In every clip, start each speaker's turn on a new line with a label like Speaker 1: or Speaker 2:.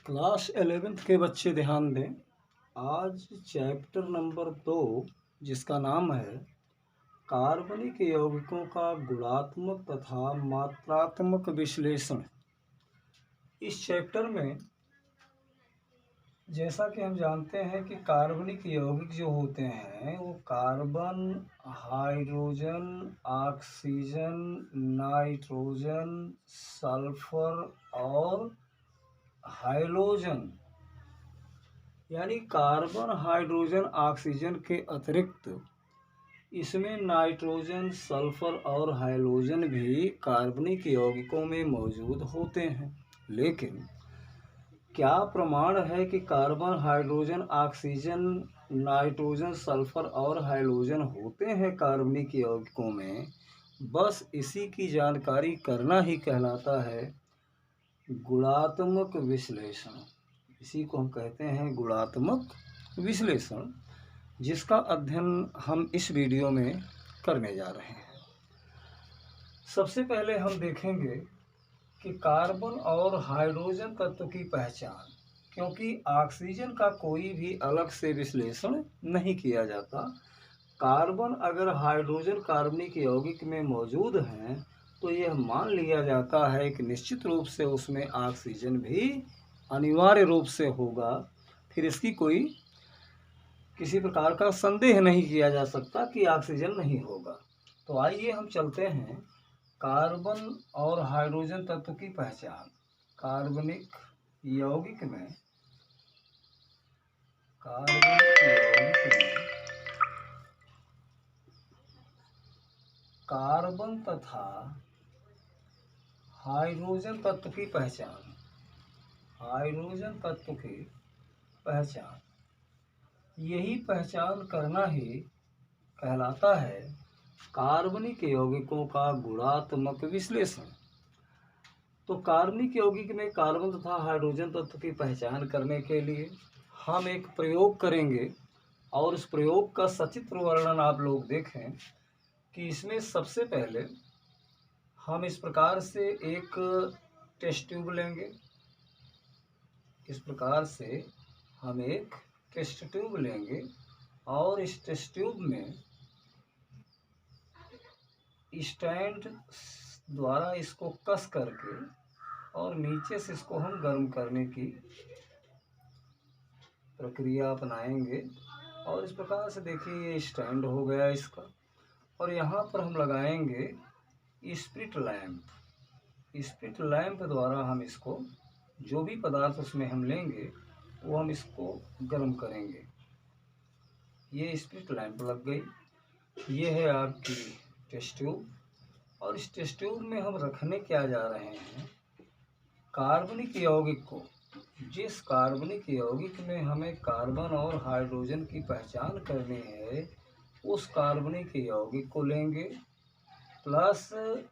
Speaker 1: Class 11th के बच्चे ध्यान दें। आज चैप्टर नंबर 2 जिसका नाम है कार्बनिक यौगिकों का गुणात्मक तथा मात्रात्मक विश्लेषण। इस चैप्टर में जैसा कि हम जानते हैं कि कार्बनिक यौगिक जो होते हैं वो carbon, hydrogen, oxygen, nitrogen, sulphur और हाइलोजन, यानी कार्बन, हाइड्रोजन, ऑक्सीजन के अतिरिक्त इसमें नाइट्रोजन, सल्फर और हाइलोजन भी कार्बनिक यौगिकों में मौजूद होते हैं। लेकिन क्या प्रमाण है कि carbon, hydrogen, oxygen, nitrogen, sulphur और हाइलोजन होते हैं कार्बनिक यौगिकों में? बस इसी की जानकारी करना ही कहलाता है गुणात्मक विश्लेषण। इसी को हम कहते हैं गुणात्मक विश्लेषण, जिसका अध्ययन हम इस वीडियो में करने जा रहे हैं। सबसे पहले हम देखेंगे कि कार्बन और हाइड्रोजन तत्व की पहचान, क्योंकि ऑक्सीजन का कोई भी अलग से विश्लेषण नहीं किया जाता। कार्बन अगर हाइड्रोजन कार्बनिक यौगिक में मौजूद हैं तो यह मान लिया जाता है कि निश्चित रूप से उसमें ऑक्सीजन भी अनिवार्य रूप से होगा। फिर इसकी कोई किसी प्रकार का संदेह नहीं किया जा सकता कि ऑक्सीजन नहीं होगा। तो आइए हम चलते हैं कार्बन और हाइड्रोजन तत्व की पहचान। कार्बनिक यौगिक में कार्बन तथा हाइड्रोजन तत्व की पहचान। हाइड्रोजन तत्व की पहचान, यही पहचान करना ही कहलाता है कार्बनिक यौगिकों का गुणात्मक विश्लेषण। तो कार्बनिक यौगिक में कार्बन तथा हाइड्रोजन तत्व की पहचान करने के लिए हम एक प्रयोग करेंगे, और इस प्रयोग का सचित्र वर्णन आप लोग देखें कि इसमें सबसे पहले हम इस प्रकार से एक टेस्ट ट्यूब लेंगे। इस प्रकार से हम एक टेस्ट ट्यूब लेंगे और इस टेस्ट ट्यूब में स्टैंड द्वारा इसको कस करके और नीचे से इसको हम गर्म करने की प्रक्रिया अपनाएंगे। और इस प्रकार से देखिए ये स्टैंड हो गया इसका, और यहाँ पर हम लगाएंगे स्प्रिट लैंप। स्प्रिट लैंप द्वारा हम इसको, जो भी पदार्थ उसमें हम लेंगे वो हम इसको गर्म करेंगे। ये स्प्रिट लैंप लग गई। ये है आपकी टेस्ट ट्यूब, और इस टेस्ट ट्यूब में हम रखने क्या जा रहे हैं, कार्बनिक यौगिक को। जिस कार्बनिक यौगिक में हमें कार्बन और हाइड्रोजन की पहचान करनी है उस कार्बनिक यौगिक को लेंगे प्लस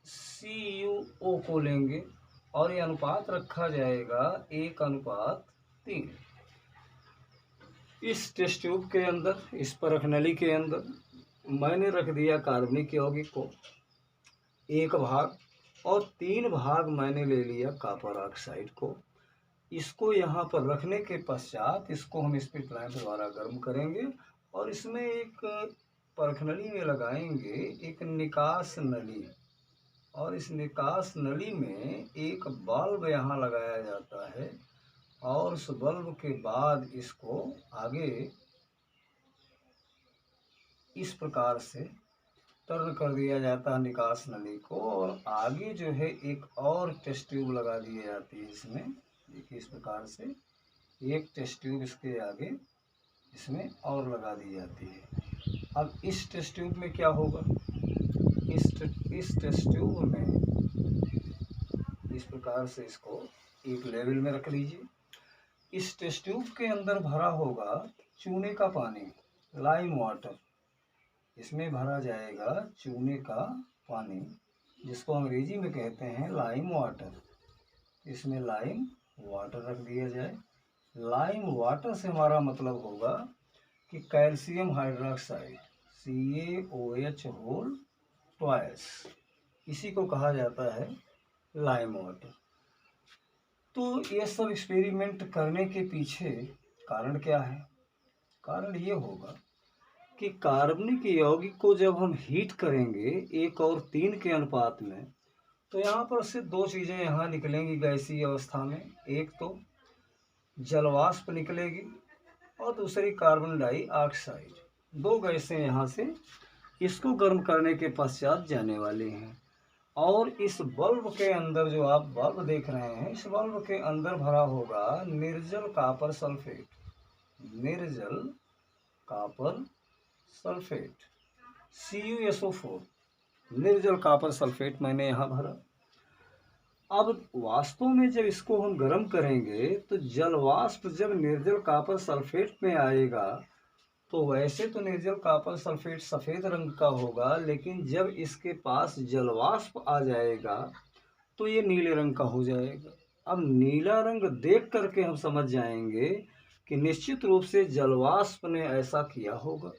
Speaker 1: CuO को लेंगे, और ये अनुपात रखा जाएगा 1:3। इस टेस्ट ट्यूब के अंदर, इस परख नली के अंदर मैंने रख दिया कार्बनिक यौगिक को 1 भाग, और 3 भाग मैंने ले लिया कॉपर ऑक्साइड को। इसको यहाँ पर रखने के पश्चात इसको हम स्प्रिट लैंप द्वारा गर्म करेंगे, और इसमें एक परख नली में लगाएंगे एक निकास नली, और इस निकास नली में एक बल्ब यहाँ लगाया जाता है, और उस बल्ब के बाद इसको आगे इस प्रकार से टर्न कर दिया जाता है निकास नली को, और आगे जो है एक और टेस्ट ट्यूब लगा दी जाती है इसमें। देखिए इस प्रकार से एक टेस्ट ट्यूब इसके आगे इसमें और लगा दी जाती है। अब इस टेस्ट ट्यूब में क्या होगा, इस टेस्ट ट्यूब में इस प्रकार से इसको एक लेवल में रख लीजिए। इस टेस्ट ट्यूब के अंदर भरा होगा चूने का पानी, लाइम वाटर। इसमें भरा जाएगा चूने का पानी, जिसको अंग्रेजी में कहते हैं लाइम वाटर। इसमें लाइम वाटर रख दिया जाए। लाइम वाटर से हमारा मतलब होगा कि calcium hydroxide CaOH whole twice, इसी को कहा जाता है लाइम वाटर। तो ये सब एक्सपेरिमेंट करने के पीछे कारण क्या है? कारण ये होगा कि कार्बनिक यौगिक को जब हम हीट करेंगे 1 और 3 के अनुपात में, तो यहाँ पर से दो चीज़ें यहाँ निकलेंगी गैसीय अवस्था में। एक तो जलवाष्प निकलेगी और दूसरी कार्बन डाइऑक्साइड। दो गैसें यहाँ से इसको गर्म करने के पश्चात जाने वाली हैं। और इस बल्ब के अंदर जो आप बल्ब देख रहे हैं, इस बल्ब के अंदर भरा होगा निर्जल कॉपर सल्फेट। निर्जल कॉपर सल्फेट CuSO4, निर्जल कॉपर सल्फेट मैंने यहाँ भरा। अब वास्तव में जब इसको हम गर्म करेंगे तो जल वाष्प जब निर्जल कॉपर सल्फेट में आएगा, तो वैसे तो निर्जल कॉपर सल्फेट सफ़ेद रंग का होगा, लेकिन जब इसके पास जल वाष्प आ जाएगा तो ये नीले रंग का हो जाएगा। अब नीला रंग देख करके हम समझ जाएंगे कि निश्चित रूप से जलवाष्प ने ऐसा किया होगा।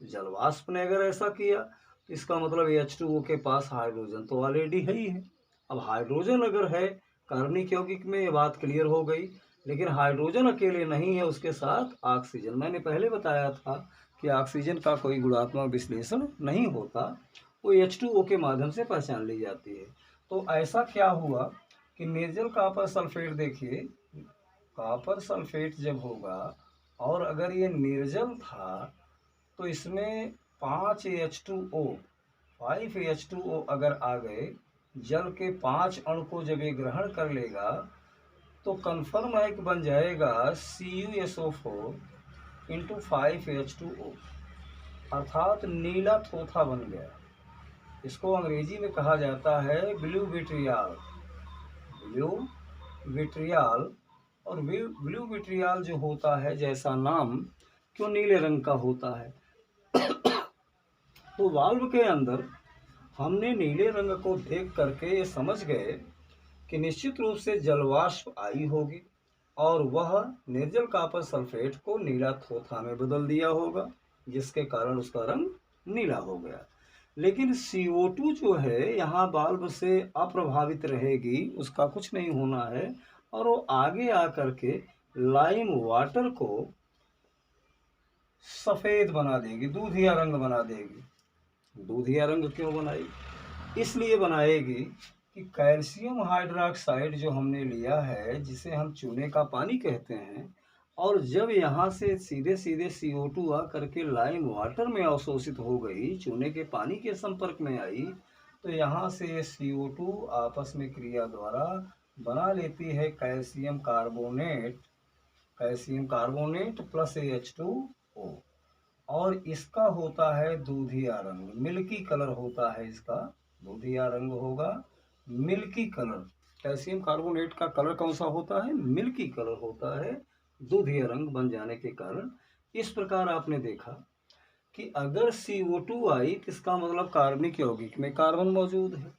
Speaker 1: जलवाष्प ने अगर ऐसा किया तो इसका मतलब H2O के पास हाइड्रोजन तो ऑलरेडी है ही है। अब हाइड्रोजन अगर है कार्बनिक यौगिक में, ये बात क्लियर हो गई। लेकिन हाइड्रोजन अकेले नहीं है, उसके साथ ऑक्सीजन। मैंने पहले बताया था कि ऑक्सीजन का कोई गुणात्मक विश्लेषण नहीं होता, वो H2O के माध्यम से पहचान ली जाती है। तो ऐसा क्या हुआ कि निर्जल कॉपर सल्फेट, देखिए कॉपर सल्फेट जब होगा और अगर ये निर्जल था तो इसमें 5 H2O अगर आ गए, जल के 5 अणु को जब ये ग्रहण कर लेगा तो कन्फर्म है कि बन जाएगा CuSO4 × 5H2O, अर्थात नीला थोथा बन गया। इसको अंग्रेजी में कहा जाता है ब्लू विट्रियाल। ब्लू विट्रियाल, और ब्लू विट्रियाल जो होता है, जैसा नाम क्यों नीले रंग का होता है? तो वाल्व के अंदर हमने नीले रंग को देख करके ये समझ गए कि निश्चित रूप से जलवाष्प आई होगी और वह निर्जल कॉपर सल्फेट को नीला थोथा में बदल दिया होगा, जिसके कारण उसका रंग नीला हो गया। लेकिन CO2 जो है यहाँ बाल्ब से अप्रभावित रहेगी, उसका कुछ नहीं होना है, और वो आगे आकर के लाइम वाटर को सफ़ेद बना देगी, दूधिया रंग बना देगी। दूधिया रंग क्यों बनाएगी? इसलिए बनाएगी कि कैल्शियम हाइड्रोक्साइड जो हमने लिया है, जिसे हम चूने का पानी कहते हैं, और जब यहाँ से सीधे सीधे CO2 आ करके लाइम वाटर में अवशोषित हो गई, चूने के पानी के संपर्क में आई, तो यहाँ से ये CO2 आपस में क्रिया द्वारा बना लेती है कैल्शियम कार्बोनेट प्लस H2O, और इसका होता है दूधिया रंग, मिल्की कलर होता है इसका। दूधिया रंग होगा, मिल्की कलर। कैल्शियम कार्बोनेट का कलर कौन सा होता है? मिल्की कलर होता है, दूधिया रंग बन जाने के कारण। इस प्रकार आपने देखा कि अगर CO2 आई तो इसका मतलब कार्बनिक यौगिक में कार्बन मौजूद है।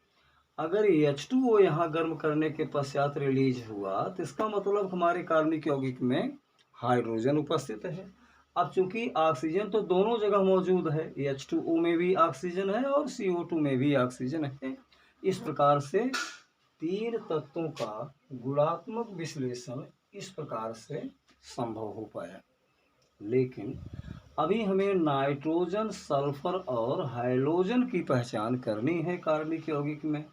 Speaker 1: अगर H2O यहाँ गर्म करने के पश्चात रिलीज हुआ तो इसका मतलब हमारे कार्बनिक यौगिक में हाइड्रोजन उपस्थित है। अब चूंकि ऑक्सीजन तो दोनों जगह मौजूद है, H2O में भी ऑक्सीजन है और CO2 में भी ऑक्सीजन है। इस प्रकार से 3 तत्वों का गुणात्मक विश्लेषण इस प्रकार से संभव हो पाया। लेकिन अभी हमें नाइट्रोजन, सल्फर और हाइड्रोजन की पहचान करनी है कार्बनिक यौगिक में।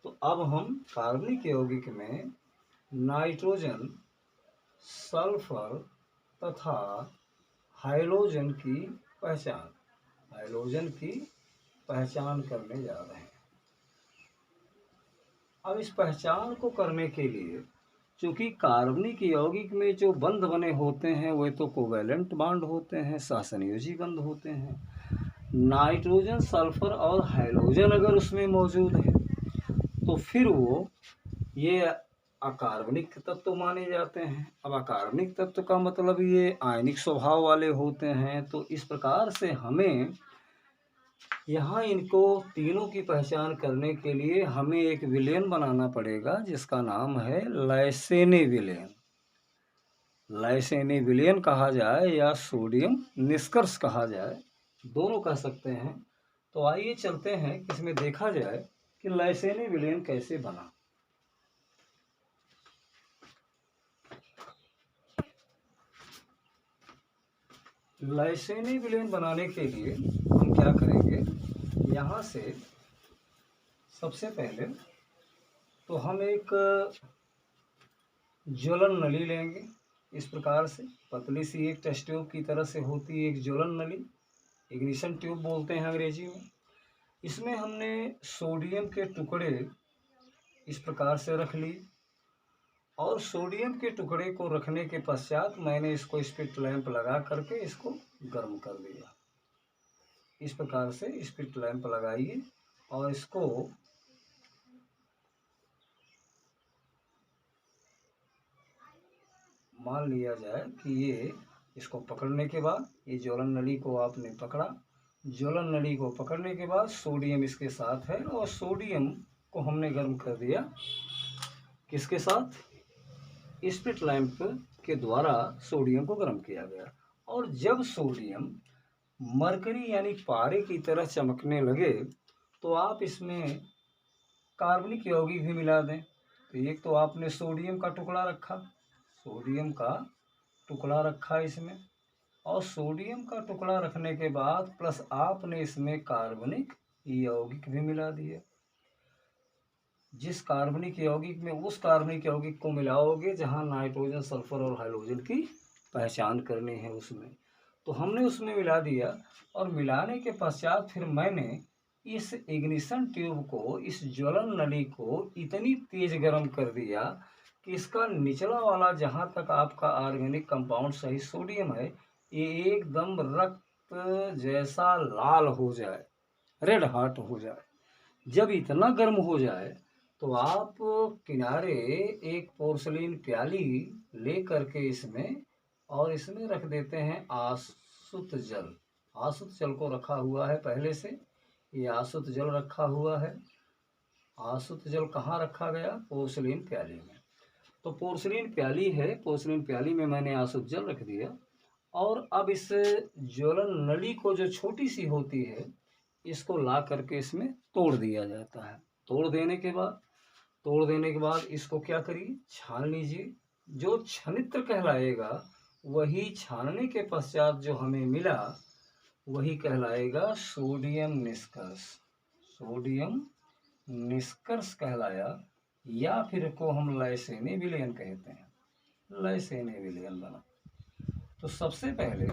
Speaker 1: तो अब हम कार्बनिक यौगिक में नाइट्रोजन, सल्फर तथा हाइड्रोजन की पहचान करने जा रहे हैं। अब इस पहचान को करने के लिए, चूँकि कार्बनिक यौगिक में जो बंध बने होते हैं वे तो कोवैलेंट बॉन्ड होते हैं, सहसंयोजी बंध होते हैं। नाइट्रोजन, सल्फर और हाइड्रोजन अगर उसमें मौजूद है तो फिर वो ये अकार्बनिक तत्व माने जाते हैं। अब अकार्बनिक तत्व का मतलब ये आयनिक स्वभाव वाले होते हैं। तो इस प्रकार से हमें यहाँ इनको तीनों की पहचान करने के लिए हमें एक विलयन बनाना पड़ेगा, जिसका नाम है लाइसेनी विलयन। लाइसेनी विलयन कहा जाए या सोडियम निष्कर्ष कहा जाए, दोनों कह सकते हैं। तो आइए चलते हैं कि इसमें देखा जाए कि लाइसेनी विलयन कैसे बना। लाइसेनी विलेन बनाने के लिए हम क्या करेंगे, यहाँ से सबसे पहले तो हम एक ज्वलन नली लेंगे। इस प्रकार से पतली सी एक टेस्ट ट्यूब की तरह से होती है एक ज्वलन नली, इग्निशन ट्यूब बोलते हैं अंग्रेजी में। इसमें हमने सोडियम के टुकड़े इस प्रकार से रख लिए और सोडियम के टुकड़े को रखने के पश्चात मैंने इसको स्पिट लैंप लगा करके इसको गर्म कर दिया। इस प्रकार से स्पिट लैंप लगाइए और इसको मान लिया जाए कि ये इसको पकड़ने के बाद ये ज्वलन नली को आपने पकड़ा, ज्वलन नली को पकड़ने के बाद सोडियम इसके साथ है और सोडियम को हमने गर्म कर दिया। किसके साथ? स्पिट लैंप के द्वारा सोडियम को गर्म किया गया। और जब सोडियम मरकरी यानी पारे की तरह चमकने लगे तो आप इसमें कार्बनिक यौगिक भी मिला दें। तो एक तो आपने सोडियम का टुकड़ा रखा, सोडियम का टुकड़ा रखा इसमें, और सोडियम का टुकड़ा रखने के बाद प्लस आपने इसमें कार्बनिक यौगिक भी मिला दिया। जिस कार्बनिक यौगिक में उस कार्बनिक यौगिक को मिलाओगे जहां नाइट्रोजन, सल्फर और हाइड्रोजन की पहचान करनी है उसमें, तो हमने उसमें मिला दिया। और मिलाने के पश्चात फिर मैंने इस इग्निशन ट्यूब को, इस ज्वलन नली को इतनी तेज गर्म कर दिया कि इसका निचला वाला जहाँ तक आपका ऑर्गेनिक कंपाउंड सही सोडियम है ये एकदम रक्त जैसा लाल हो जाए, रेड हॉट हो जाए। जब इतना गर्म हो जाए तो आप किनारे एक पोर्सलीन प्याली ले करके इसमें और इसमें रख देते हैं आसुत जल। आसुत जल को रखा हुआ है पहले से, ये आसुत जल रखा हुआ है। आसुत जल कहाँ रखा गया? पोर्सलीन प्याली में। तो पोर्सलीन प्याली है, पोर्सलीन प्याली में मैंने आसुत जल रख दिया। और अब इस ज्वलन नली को जो छोटी सी होती है इसको ला करके इसमें तोड़ दिया जाता है। तोड़ देने के बाद इसको क्या करिए, छान लीजिए। जो छनित्र कहलाएगा वही छानने के पश्चात जो हमें मिला वही कहलाएगा सोडियम निष्कर्ष। सोडियम निष्कर्ष कहलाया, या फिर को हम लाइसेनी विलयन कहते हैं। लाइसेनी विलयन बना। तो सबसे पहले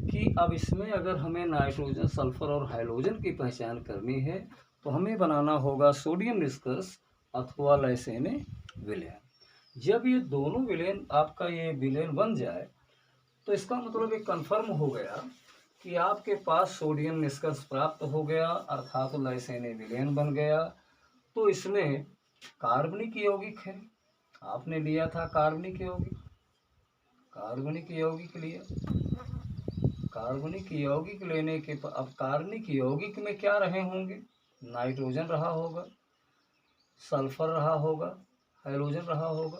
Speaker 1: कि अब इसमें अगर हमें नाइट्रोजन, सल्फर और हाइड्रोजन की पहचान करनी है तो हमें बनाना होगा सोडियम निष्कर्ष अथवा लाइसेनी विलयन। जब ये दोनों विलयन, आपका ये विलयन बन जाए तो इसका मतलब ये कन्फर्म हो गया कि आपके पास सोडियम निष्कर्ष प्राप्त हो गया, अर्थात लाइसेनी विलयन बन गया। तो इसमें कार्बनिक यौगिक है, आपने लिया था कार्बनिक यौगिक, कार्बनिक यौगिक लिया। कार्बनिक यौगिक लेने के अब कार्बनिक यौगिक में क्या रहे होंगे? नाइट्रोजन रहा होगा, सल्फर रहा होगा, हाइड्रोजन रहा होगा।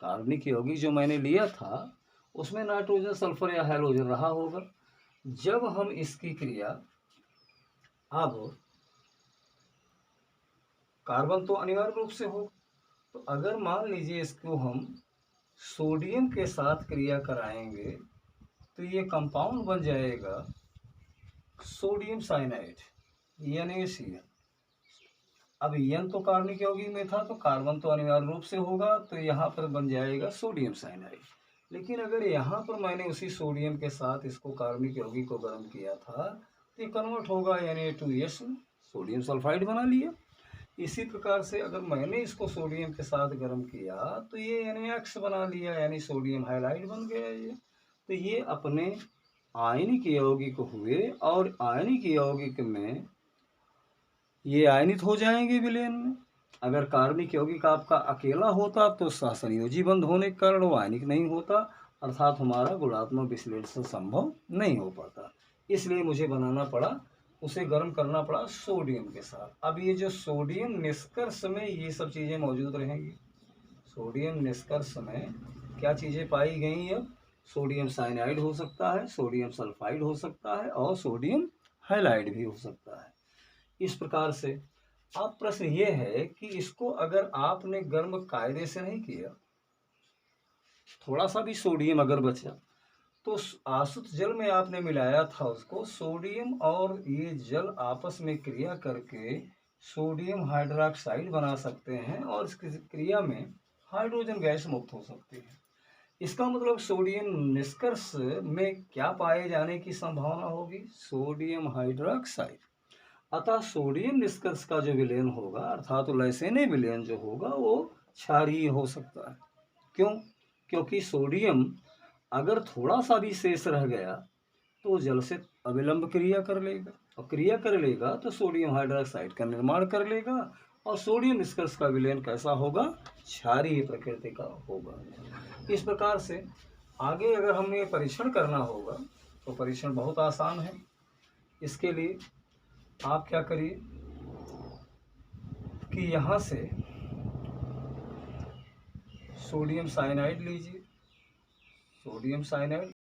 Speaker 1: कार्बनिक यौगिक जो मैंने लिया था उसमें नाइट्रोजन, सल्फर या हाइड्रोजन रहा होगा। जब हम इसकी क्रिया, अब कार्बन तो अनिवार्य रूप से हो, तो अगर मान लीजिए इसको हम सोडियम के साथ क्रिया कराएंगे तो ये कंपाउंड बन जाएगा सोडियम साइनाइड, NaCN। अब N तो कार्बनिक यौगिक में था तो कार्बन तो अनिवार्य रूप से होगा, तो यहाँ पर बन जाएगा सोडियम साइनाइड। लेकिन अगर यहाँ पर मैंने उसी सोडियम के साथ इसको कार्बनिक यौगिक को गर्म किया था तो ये कन्वर्ट होगा Na2S, सोडियम सल्फाइड बना लिया। इसी प्रकार से अगर मैंने इसको सोडियम के साथ गर्म किया तो ये NaX बना लिया, यानी सोडियम हाइलाइड बन गया ये। तो ये अपने आयनिक यौगिक हुए और आयनिक यौगिक में ये आयनित हो जाएंगे विलयन में। अगर कार्बनिक यौगिक आपका अकेला होता तो सहसंयोजी बंध होने के कारण वो आयनिक नहीं होता, अर्थात हमारा गुणात्मक विश्लेषण संभव नहीं हो पाता। इसलिए मुझे बनाना पड़ा, उसे गर्म करना पड़ा सोडियम के साथ। अब ये जो सोडियम निष्कर्ष में ये सब चीज़ें मौजूद रहेंगी। सोडियम निष्कर्ष में क्या चीज़ें पाई गई? अब सोडियम साइनाइड हो सकता है, सोडियम सल्फाइड हो सकता है और सोडियम हाइलाइड भी हो सकता है। इस प्रकार से अब प्रश्न ये है कि इसको अगर आपने गर्म कायदे से नहीं किया, थोड़ा सा भी सोडियम अगर बचा तो आसुत जल में आपने मिलाया था उसको, सोडियम और ये जल आपस में क्रिया करके सोडियम हाइड्रोक्साइड बना सकते हैं और इस क्रिया में हाइड्रोजन गैस मुक्त हो सकती है। इसका मतलब सोडियम निष्कर्ष में क्या पाए जाने की संभावना होगी? Sodium hydroxide. अतः सोडियम निष्कर्ष का जो विलयन होगा अर्थात लैसेने विलयन जो होगा वो क्षारीय हो सकता है। क्यों? क्योंकि सोडियम अगर थोड़ा सा भी शेष रह गया तो जल से अविलंब क्रिया कर लेगा, और क्रिया कर लेगा तो सोडियम हाइड्रोक्साइड का निर्माण कर लेगा, और सोडियम निष्कर्ष का विलयन कैसा होगा? क्षारीय प्रकृति का होगा। इस प्रकार से आगे अगर हमें परीक्षण करना होगा तो परीक्षण बहुत आसान है। इसके लिए आप क्या करिए कि यहाँ से सोडियम साइनाइड लीजिए, सोडियम साइनाइड